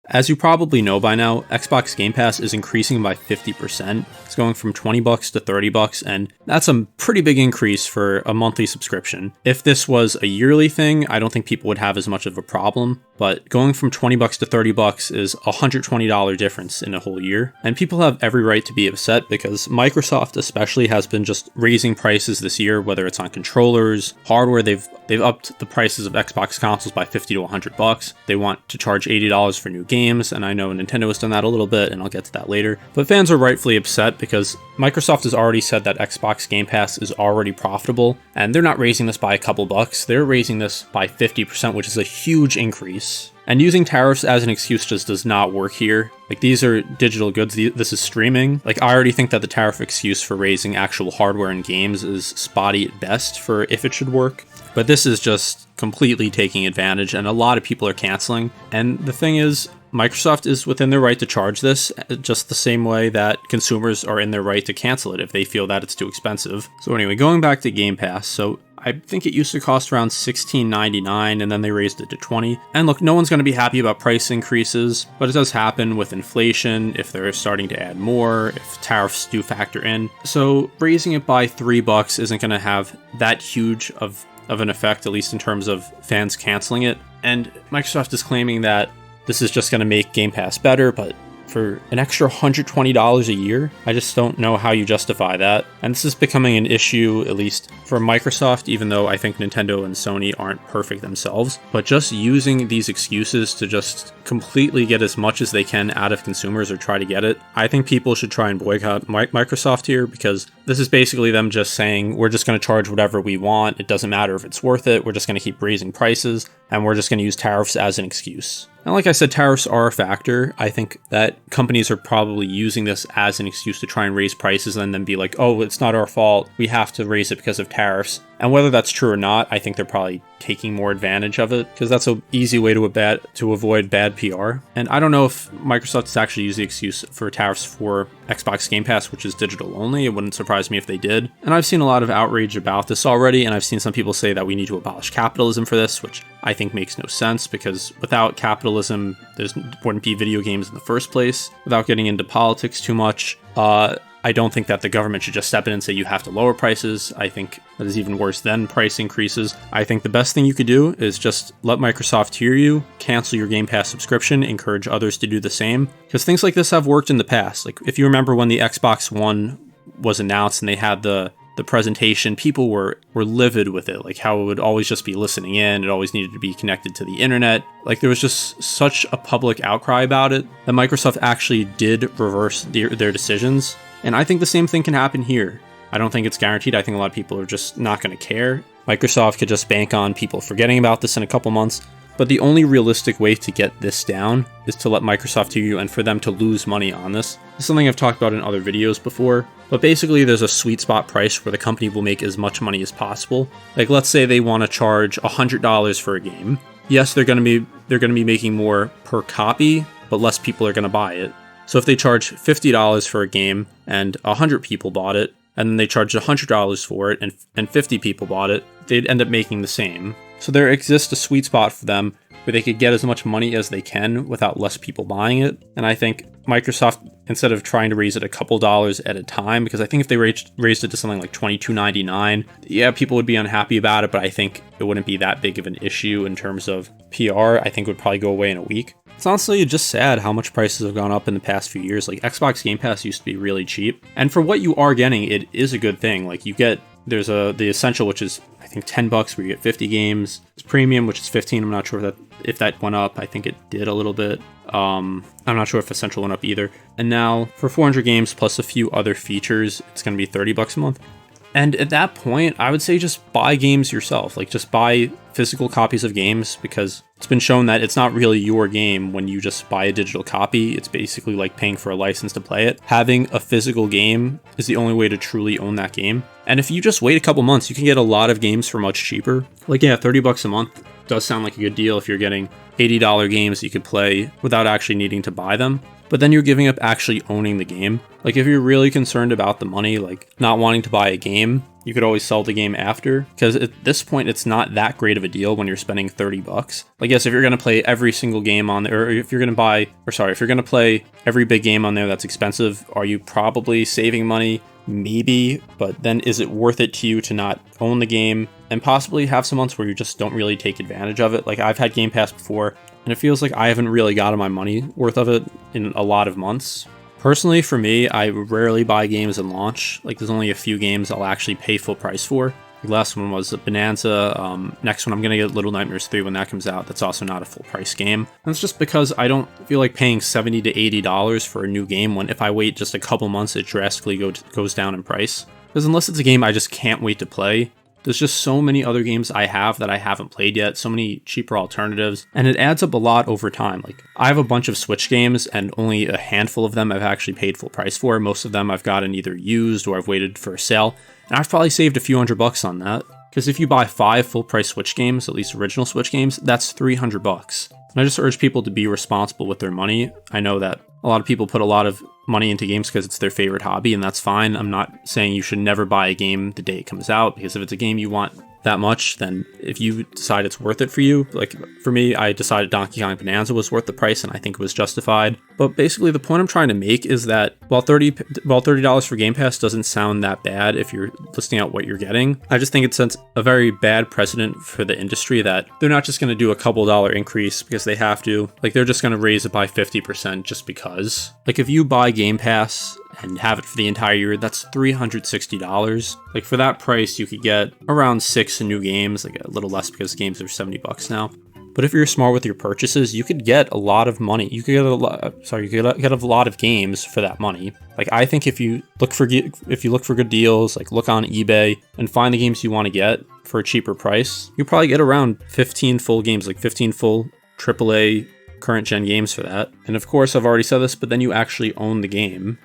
As you probably know by now, Xbox Game Pass is increasing by 50%. It's going from $20 to $30, and that's a pretty big increase for a monthly subscription. If this was a yearly thing, I don't think people would have as much of a problem, but going from $20 to $30 is a $120 difference in a whole year. And people have every right to be upset because Microsoft especially has been just raising prices this year, whether it's on controllers, hardware. They've upped the prices of Xbox consoles by $50 to $100. They want to charge $80 for new games, and I know Nintendo has done that a little bit, and I'll get to that later. But fans are rightfully upset because Microsoft has already said that Xbox Game Pass is already profitable, and they're not raising this by a couple bucks. They're raising this by 50%, which is a huge increase. And using tariffs as an excuse just does not work here. Like, these are digital goods, this is streaming. Like, I already think that the tariff excuse for raising actual hardware and games is spotty at best for if it should work. But this is just completely taking advantage, and a lot of people are canceling. And the thing is, Microsoft is within their right to charge this, just the same way that consumers are in their right to cancel it if they feel that it's too expensive. So anyway, going back to Game Pass, so I think it used to cost around $16.99 and then they raised it to $20. And look, no one's going to be happy about price increases, but it does happen with inflation, if they're starting to add more, if tariffs do factor in. So raising it by $3 isn't going to have that huge of an effect, at least in terms of fans canceling it. And Microsoft is claiming that this is just going to make Game Pass better, but for an extra $120 a year, I just don't know how you justify that. And this is becoming an issue, at least for Microsoft, even though I think Nintendo and Sony aren't perfect themselves. But just using these excuses to just completely get as much as they can out of consumers or try to get it, I think people should try and boycott Microsoft here, because this is basically them just saying, we're just going to charge whatever we want. It doesn't matter if it's worth it. We're just going to keep raising prices, and we're just going to use tariffs as an excuse. And like I said, tariffs are a factor. I think that companies are probably using this as an excuse to try and raise prices and then be like, oh, it's not our fault. We have to raise it because of tariffs. And whether that's true or not, I think they're probably taking more advantage of it because that's an easy way to avoid bad PR. And I don't know if Microsoft has actually used the excuse for tariffs for Xbox Game Pass, which is digital only. It wouldn't surprise me if they did. And I've seen a lot of outrage about this already, and I've seen some people say that we need to abolish capitalism for this, which I think makes no sense because without capitalism, there wouldn't be video games in the first place. Without getting into politics too much, I don't think that the government should just step in and say you have to lower prices. I think that is even worse than price increases. I think the best thing you could do is just let Microsoft hear you, cancel your Game Pass subscription, encourage others to do the same. Because things like this have worked in the past. Like, if you remember when the Xbox One was announced and they had the presentation, people were livid with it, like how it would always just be listening in, it always needed to be connected to the internet. Like, there was just such a public outcry about it that Microsoft actually did reverse their decisions. And I think the same thing can happen here. I don't think it's guaranteed. I think a lot of people are just not going to care. Microsoft could just bank on people forgetting about this in a couple months. But the only realistic way to get this down is to let Microsoft hear you and for them to lose money on this. This is something I've talked about in other videos before. But basically, there's a sweet spot price where the company will make as much money as possible. Like, let's say they want to charge $100 for a game. Yes, they're going to be making more per copy, but less people are going to buy it. So if they charge $50 for a game and 100 people bought it, and then they charged $100 for it and 50 people bought it, they'd end up making the same. So there exists a sweet spot for them where they could get as much money as they can without less people buying it. And I think Microsoft, instead of trying to raise it a couple dollars at a time, because I think if they raised it to something like $22.99, yeah, people would be unhappy about it, but I think it wouldn't be that big of an issue in terms of PR. I think it would probably go away in a week. It's honestly just sad how much prices have gone up in the past few years. Like, Xbox Game Pass used to be really cheap. And for what you are getting, it is a good thing. Like, there's the Essential, which is, I think, $10 where you get 50 games. There's Premium, which is $15. I'm not sure if that went up. I think it did a little bit. I'm not sure if Essential went up either. And now, for 400 games plus a few other features, it's going to be $30 a month. And at that point, I would say just buy games yourself. Like, just buy physical copies of games, because it's been shown that it's not really your game when you just buy a digital copy. It's basically like paying for a license to play it. Having a physical game is the only way to truly own that game. And if you just wait a couple months, you can get a lot of games for much cheaper. Like, yeah, $30 a month. does sound like a good deal if you're getting $80 games you could play without actually needing to buy them. But then you're giving up actually owning the game. Like if you're really concerned about the money, like not wanting to buy a game, you could always sell the game after, because at this point it's not that great of a deal when you're spending $30. Like yes, if you're going to play every single game on there, or if you're going to play every big game on there that's expensive, are you probably saving money? Maybe, but then is it worth it to you to not own the game and possibly have some months where you just don't really take advantage of it? Like I've had Game Pass before, and it feels like I haven't really gotten my money worth of it in a lot of months. Personally, for me, I rarely buy games in launch. Like there's only a few games I'll actually pay full price for. The last one was Bonanza. Next one, I'm going to get Little Nightmares 3 when that comes out. That's also not a full price game. And it's just because I don't feel like paying $70 to $80 for a new game when if I wait just a couple months, it drastically goes down in price. Because unless it's a game I just can't wait to play, there's just so many other games I have that I haven't played yet, so many cheaper alternatives, and it adds up a lot over time. Like, I have a bunch of Switch games, and only a handful of them I've actually paid full price for. Most of them I've gotten either used or I've waited for a sale, and I've probably saved a few $100 on that. Because if you buy 5 full price Switch games, at least original Switch games, that's $300. And I just urge people to be responsible with their money. I know that a lot of people put a lot of money into games because it's their favorite hobby, and that's fine. I'm not saying you should never buy a game the day it comes out, because if it's a game you want that much, then if you decide it's worth it for you, like for me, I decided Donkey Kong Bonanza was worth the price, and I think it was justified. But basically the point I'm trying to make is that while $30 for Game Pass doesn't sound that bad if you're listing out what you're getting, I just think it sets a very bad precedent for the industry that they're not just going to do a couple dollar increase because they have to. Like they're just going to raise it by 50% just because. Like if you buy Game Pass and have it for the entire year, that's $360. Like for that price, you could get around 6 new games, like a little less because games are $70 now. But if you're smart with your purchases, you could get a lot of money. You could get a lot of games for that money. Like I think if you look for good deals, like look on eBay and find the games you want to get for a cheaper price, you probably get around 15 full games, like 15 full AAA current gen games for that. And of course, I've already said this, but then you actually own the game.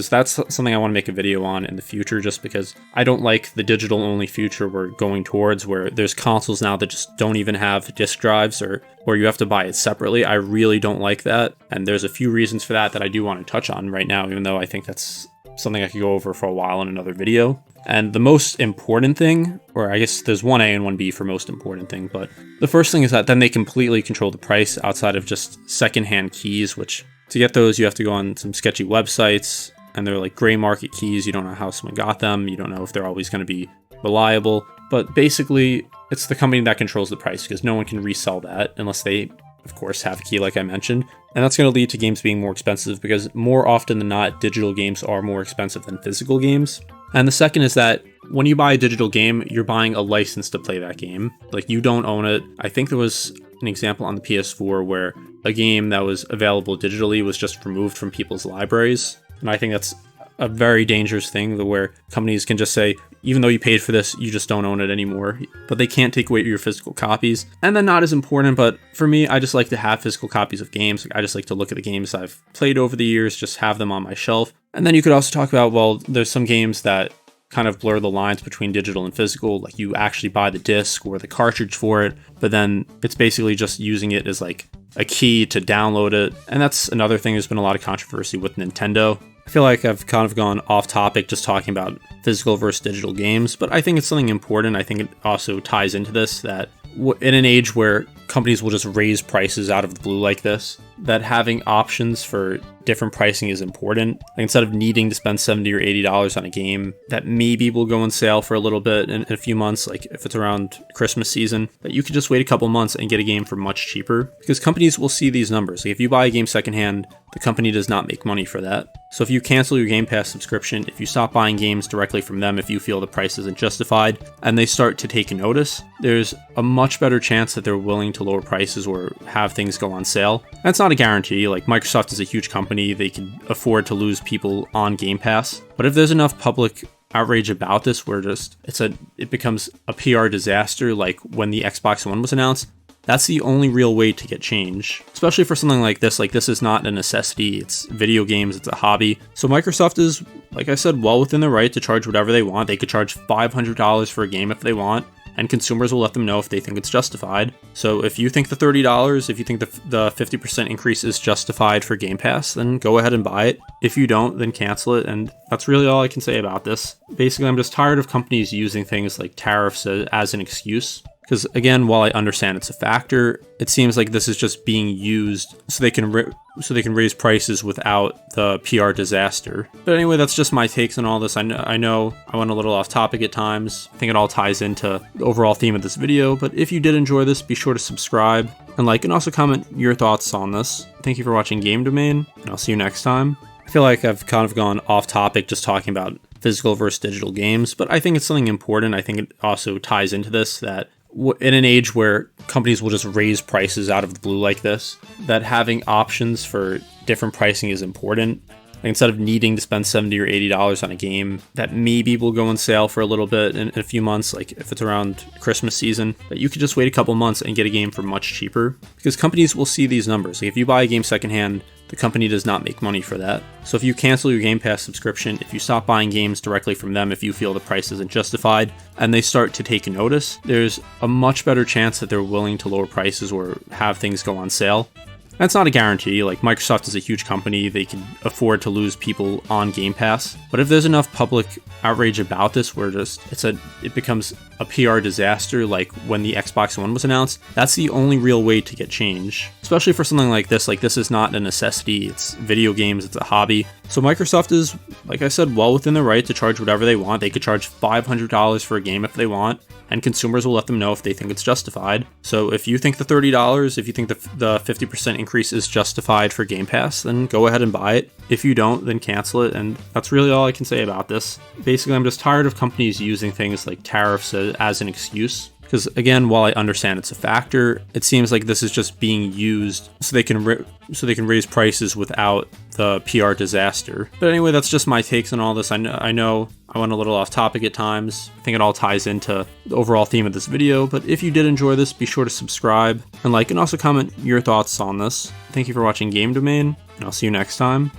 That's something I want to make a video on in the future, just because I don't like the digital only future we're going towards, where there's consoles now that just don't even have disc drives or you have to buy it separately. I really don't like that. And there's a few reasons for that I do want to touch on right now, even though I think that's something I could go over for a while in another video. And the most important thing, or I guess there's one A and one B for most important thing, but the first thing is that then they completely control the price outside of just secondhand keys, which to get those, you have to go on some sketchy websites, and they're like gray market keys. You don't know how someone got them. You don't know if they're always going to be reliable. But basically, it's the company that controls the price, because no one can resell that unless they, of course, have a key like I mentioned. And that's going to lead to games being more expensive, because more often than not, digital games are more expensive than physical games. And the second is that when you buy a digital game, you're buying a license to play that game. Like, you don't own it. I think there was an example on the PS4 where a game that was available digitally was just removed from people's libraries. And I think that's a very dangerous thing, where companies can just say, even though you paid for this, you just don't own it anymore. But they can't take away your physical copies. And then not as important, but for me, I just like to have physical copies of games. I just like to look at the games I've played over the years, just have them on my shelf. And then you could also talk about, well, there's some games that kind of blur the lines between digital and physical. Like you actually buy the disc or the cartridge for it, but then it's basically just using it as like a key to download it. And that's another thing. There's been a lot of controversy with Nintendo. I feel like I've kind of gone off topic just talking about physical versus digital games, but I think it's something important. I think it also ties into this, that in an age where companies will just raise prices out of the blue like this, that having options for different pricing is important. Like instead of needing to spend $70 or $80 on a game that maybe will go on sale for a little bit in a few months, like if it's around Christmas season, that you could just wait a couple months and get a game for much cheaper, because companies will see these numbers. Like if you buy a game secondhand, the company does not make money for that. So if you cancel your Game Pass subscription, if you stop buying games directly from them, if you feel the price isn't justified, and they start to take notice, there's a much better chance that they're willing to lower prices or have things go on sale. That's not a guarantee. Like Microsoft is a huge company, they can afford to lose people on Game Pass. But if there's enough public outrage about this where it becomes a PR disaster, like when the Xbox One was announced, that's the only real way to get change, especially for something like this. Like, this is not a necessity. It's video games. It's a hobby. So Microsoft is, like I said, well within their right to charge whatever they want. They could charge $500 for a game if they want. and consumers will let them know if they think it's justified. So if you think the $30, if you think the 50% increase is justified for Game Pass, then go ahead and buy it. If you don't, then cancel it. And that's really all I can say about this. Basically, I'm just tired of companies using things like tariffs as an excuse. Because again, while I understand it's a factor, it seems like this is just being used so they can raise prices without the PR disaster. But anyway, that's just my takes on all this. I know I went a little off topic at times. I think it all ties into the overall theme of this video. But if you did enjoy this, be sure to subscribe and like, and also comment your thoughts on this. Thank you for watching Game Domain, and I'll see you next time. I feel like I've kind of gone off topic just talking about physical versus digital games, but I think it's something important. I think it also ties into this, that in an age where companies will just raise prices out of the blue like this, that having options for different pricing is important. Like instead of needing to spend $70 or $80 on a game that maybe will go on sale for a little bit in a few months, like if it's around Christmas season, that you could just wait a couple months and get a game for much cheaper, because companies will see these numbers. Like if you buy a game secondhand, the company does not make money for that. So if you cancel your Game Pass subscription, if you stop buying games directly from them, if you feel the price isn't justified, and they start to take notice, there's a much better chance that they're willing to lower prices or have things go on sale. That's not a guarantee. Like Microsoft is a huge company, they can afford to lose people on Game Pass. But if there's enough public outrage about this where it becomes a PR disaster, like when the Xbox One was announced, that's the only real way to get change. Especially for something like this. Like this is not a necessity, it's video games, it's a hobby. So Microsoft is, like I said, well within their right to charge whatever they want. They could charge $500 for a game if they want, and consumers will let them know if they think it's justified. So if you think the $30, if you think the 50% increase is justified for Game Pass, then go ahead and buy it. If you don't, then cancel it. And that's really all I can say about this. Basically, I'm just tired of companies using things like tariffs as an excuse. Because again, while I understand it's a factor, it seems like this is just being used so they can raise prices without the PR disaster. But anyway, that's just my takes on all this. I know I went a little off topic at times. I think it all ties into the overall theme of this video. But if you did enjoy this, be sure to subscribe and like, and also comment your thoughts on this. Thank you for watching Game Domain, and I'll see you next time.